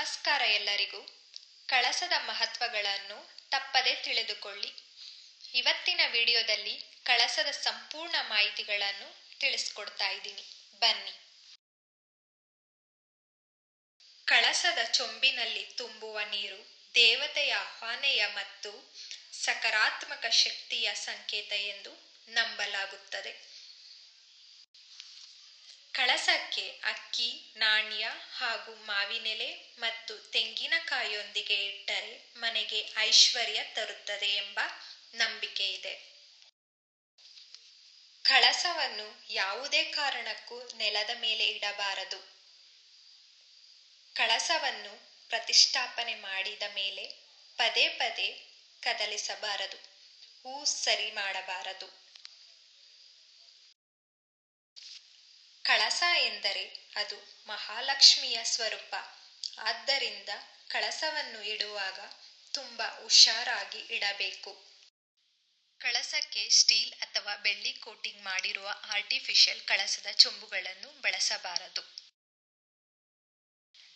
ನಮಸ್ಕಾರ ಎಲ್ಲರಿಗೂ. ಕಳಸದ ಮಹತ್ವಗಳನ್ನು ತಪ್ಪದೆ ತಿಳಿದುಕೊಳ್ಳಿ. ಇವತ್ತಿನ ವಿಡಿಯೋದಲ್ಲಿ ಕಳಸದ ಸಂಪೂರ್ಣ ಮಾಹಿತಿಗಳನ್ನು ತಿಳಿಸ್ಕೊಡ್ತಾ ಇದ್ದೀನಿ, ಬನ್ನಿ. ಕಳಸದ ಚೊಂಬಿನಲ್ಲಿ ತುಂಬುವ ನೀರು ದೇವತೆಯ ಆಹ್ವಾನೆಯ ಮತ್ತು ಸಕಾರಾತ್ಮಕ ಶಕ್ತಿಯ ಸಂಕೇತ ಎಂದು ನಂಬಲಾಗುತ್ತದೆ. ಕಳಸಕ್ಕೆ ಅಕ್ಕಿ, ನಾಣ್ಯ ಹಾಗೂ ಮಾವಿನೆಲೆ ಮತ್ತು ತೆಂಗಿನಕಾಯಿಯೊಂದಿಗೆ ಇಟ್ಟರೆ ಮನೆಗೆ ಐಶ್ವರ್ಯ ತರುತ್ತದೆ ಎಂಬ ನಂಬಿಕೆ ಇದೆ. ಕಳಸವನ್ನು ಯಾವುದೇ ಕಾರಣಕ್ಕೂ ನೆಲದ ಮೇಲೆ ಇಡಬಾರದು. ಕಳಸವನ್ನು ಪ್ರತಿಷ್ಠಾಪನೆ ಮಾಡಿದ ಮೇಲೆ ಪದೇ ಪದೇ ಕದಲಿಸಬಾರದು. ಹೂ ಸರಿ ಮಾಡಬಾರದು. ಕಳಸ ಎಂದರೆ ಅದು ಮಹಾಲಕ್ಷ್ಮಿಯ ಸ್ವರೂಪ. ಆದ್ದರಿಂದ ಕಳಸವನ್ನು ಇಡುವಾಗ ತುಂಬಾ ಹುಷಾರಾಗಿ ಇಡಬೇಕು. ಕಳಸಕ್ಕೆ ಸ್ಟೀಲ್ ಅಥವಾ ಬೆಳ್ಳಿ ಕೋಟಿಂಗ್ ಮಾಡಿರುವ ಆರ್ಟಿಫಿಷಿಯಲ್ ಕಳಸದ ಚೊಂಬುಗಳನ್ನು ಬಳಸಬಾರದು.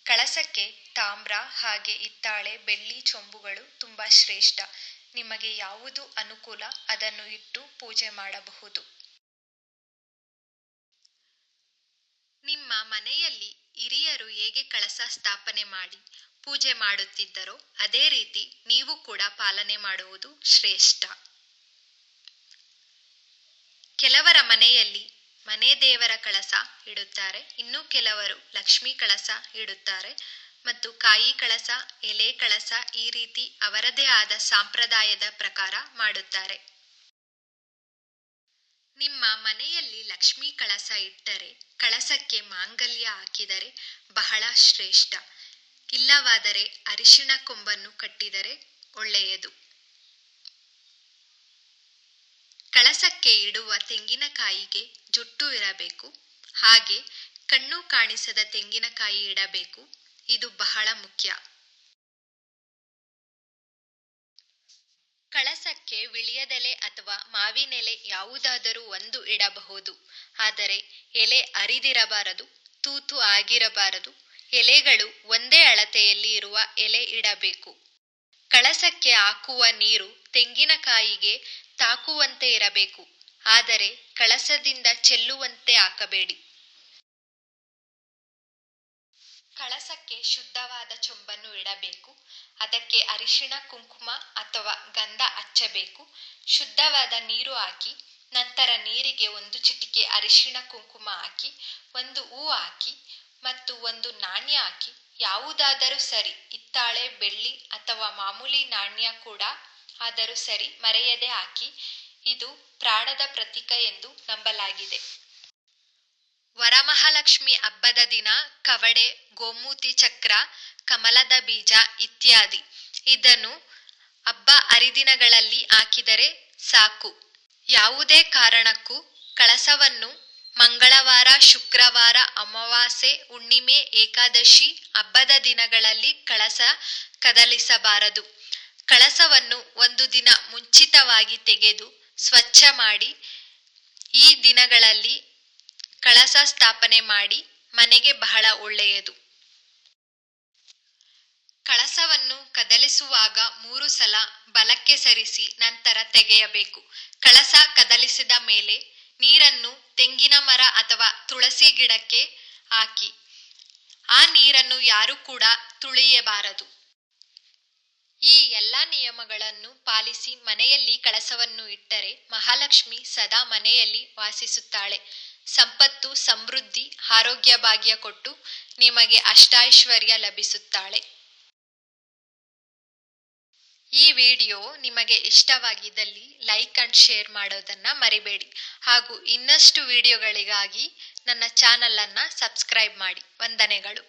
ಕಳಸಕ್ಕೆ ತಾಮ್ರ ಹಾಗೆ ಹಿತ್ತಾಳೆ, ಬೆಳ್ಳಿ ಚೊಂಬುಗಳು ತುಂಬಾ ಶ್ರೇಷ್ಠ. ನಿಮಗೆ ಯಾವುದು ಅನುಕೂಲ ಅದನ್ನು ಇಟ್ಟು ಪೂಜೆ ಮಾಡಬಹುದು. ನಿಮ್ಮ ಮನೆಯಲ್ಲಿ ಹಿರಿಯರು ಹೇಗೆ ಕಳಸ ಸ್ಥಾಪನೆ ಮಾಡಿ ಪೂಜೆ ಮಾಡುತ್ತಿದ್ದರೋ ಅದೇ ರೀತಿ ನೀವು ಕೂಡ ಪಾಲನೆ ಮಾಡುವುದು ಶ್ರೇಷ್ಠ. ಕೆಲವರ ಮನೆಯಲ್ಲಿ ಮನೆ ದೇವರ ಕಳಸ ಇಡುತ್ತಾರೆ, ಇನ್ನು ಕೆಲವರು ಲಕ್ಷ್ಮೀ ಕಳಸ ಇಡುತ್ತಾರೆ ಮತ್ತು ಕಾಯಿ ಕಳಸ, ಎಲೆ ಕಳಸ, ಈ ರೀತಿ ಅವರದೇ ಆದ ಸಂಪ್ರದಾಯದ ಪ್ರಕಾರ ಮಾಡುತ್ತಾರೆ. ನಿಮ್ಮ ಮನೆಯಲ್ಲಿ ಲಕ್ಷ್ಮೀ ಕಳಸ ಇಟ್ಟರೆ ಕಳಸಕ್ಕೆ ಮಾಂಗಲ್ಯ ಹಾಕಿದರೆ ಬಹಳ ಶ್ರೇಷ್ಠ. ಇಲ್ಲವಾದರೆ ಅರಿಶಿಣ ಕೊಂಬನ್ನು ಕಟ್ಟಿದರೆ ಒಳ್ಳೆಯದು. ಕಳಸಕ್ಕೆ ಇಡುವ ತೆಂಗಿನಕಾಯಿಗೆ ಜುಟ್ಟು ಇರಬೇಕು. ಹಾಗೆ ಕಣ್ಣು ಕಾಣಿಸದ ತೆಂಗಿನಕಾಯಿ ಇಡಬೇಕು. ಇದು ಬಹಳ ಮುಖ್ಯ. ಕಳಸಕ್ಕೆ ವಿಳ್ಯದೆಲೆ ಅಥವಾ ಮಾವಿನೆಲೆ ಯಾವುದಾದರೂ ಒಂದು ಇಡಬಹುದು. ಆದರೆ ಎಲೆ ಅರಿದಿರಬಾರದು, ತೂತು ಆಗಿರಬಾರದು. ಎಲೆಗಳು ಒಂದೇ ಅಳತೆಯಲ್ಲಿ ಇರುವ ಎಲೆ ಇಡಬೇಕು. ಕಳಸಕ್ಕೆ ಹಾಕುವ ನೀರು ತೆಂಗಿನಕಾಯಿಗೆ ತಾಕುವಂತೆ ಇರಬೇಕು. ಆದರೆ ಕಳಸದಿಂದ ಚೆಲ್ಲುವಂತೆ ಹಾಕಬೇಡಿ. ಕಳಸಕ್ಕೆ ಶುದ್ಧವಾದ ಚೊಂಬನ್ನು ಇಡಬೇಕು. ಅದಕ್ಕೆ ಅರಿಶಿಣ, ಕುಂಕುಮ ಅಥವಾ ಗಂಧ ಹಚ್ಚಬೇಕು. ಶುದ್ಧವಾದ ನೀರು ಹಾಕಿ ನಂತರ ನೀರಿಗೆ ಒಂದು ಚಿಟಿಕೆ ಅರಿಶಿಣ, ಕುಂಕುಮ ಹಾಕಿ ಒಂದು ಹೂ ಹಾಕಿ ಮತ್ತು ಒಂದು ನಾಣ್ಯ ಹಾಕಿ, ಯಾವುದಾದರೂ ಸರಿ, ಹಿತ್ತಾಳೆ, ಬೆಳ್ಳಿ ಅಥವಾ ಮಾಮೂಲಿ ನಾಣ್ಯ ಕೂಡ ಆದರೂ ಸರಿ, ಮರೆಯದೆ ಹಾಕಿ. ಇದು ಪ್ರಾಣದ ಪ್ರತೀಕ ಎಂದು ನಂಬಲಾಗಿದೆ. ವರಮಹಾಲಕ್ಷ್ಮಿ ಹಬ್ಬದ ದಿನ ಕವಡೆ, ಗೋಮೂತಿ ಚಕ್ರ, ಕಮಲದ ಬೀಜ ಇತ್ಯಾದಿ ಇದನ್ನು ಹಬ್ಬ ಹರಿದಿನಗಳಲ್ಲಿ ಹಾಕಿದರೆ ಸಾಕು. ಯಾವುದೇ ಕಾರಣಕ್ಕೂ ಕಳಸವನ್ನು ಮಂಗಳವಾರ, ಶುಕ್ರವಾರ, ಅಮಾವಾಸ್ಯೆ, ಹುಣ್ಣಿಮೆ, ಏಕಾದಶಿ ಹಬ್ಬದ ದಿನಗಳಲ್ಲಿ ಕಳಸ ಕದಲಿಸಬಾರದು. ಕಳಸವನ್ನು ಒಂದು ದಿನ ಮುಂಚಿತವಾಗಿ ತೆಗೆದು ಸ್ವಚ್ಛ ಮಾಡಿ ಈ ದಿನಗಳಲ್ಲಿ ಕಳಸ ಸ್ಥಾಪನೆ ಮಾಡಿ ಮನೆಗೆ ಬಹಳ ಒಳ್ಳೆಯದು. ಕಳಸವನ್ನು ಕದಲಿಸುವಾಗ 3 ಸಲ ಬಲಕ್ಕೆ ಸರಿಸಿ ನಂತರ ತೆಗೆಯಬೇಕು. ಕಳಸ ಕದಲಿಸಿದ ಮೇಲೆ ನೀರನ್ನು ತೆಂಗಿನ ಮರ ಅಥವಾ ತುಳಸಿ ಗಿಡಕ್ಕೆ ಹಾಕಿ ಆ ನೀರನ್ನು ಯಾರು ಕೂಡ ತುಳಿಯಬಾರದು. ಈ ಎಲ್ಲ ನಿಯಮಗಳನ್ನು ಪಾಲಿಸಿ ಮನೆಯಲ್ಲಿ ಕಳಸವನ್ನು ಇಟ್ಟರೆ ಮಹಾಲಕ್ಷ್ಮಿ ಸದಾ ಮನೆಯಲ್ಲಿ ವಾಸಿಸುತ್ತಾಳೆ. ಸಂಪತ್ತು, ಸಮೃದ್ಧಿ, ಆರೋಗ್ಯ ಭಾಗ್ಯ ಕೊಟ್ಟು ನಿಮಗೆ ಅಷ್ಟೈಶ್ವರ್ಯ ಲಭಿಸುತ್ತಾಳೆ. ಈ ವಿಡಿಯೋ ನಿಮಗೆ ಇಷ್ಟವಾಗಿದ್ದಲ್ಲಿ ಲೈಕ್ ಅಂಡ್ ಶೇರ್ ಮಾಡೋದನ್ನ ಮರಿಬೇಡಿ. ಹಾಗೂ ಇನ್ನಷ್ಟು ವಿಡಿಯೋಗಳಿಗಾಗಿ ನನ್ನ ಚಾನಲ್ ಅನ್ನ ಸಬ್ಸ್ಕ್ರೈಬ್ ಮಾಡಿ. ವಂದನೆಗಳು.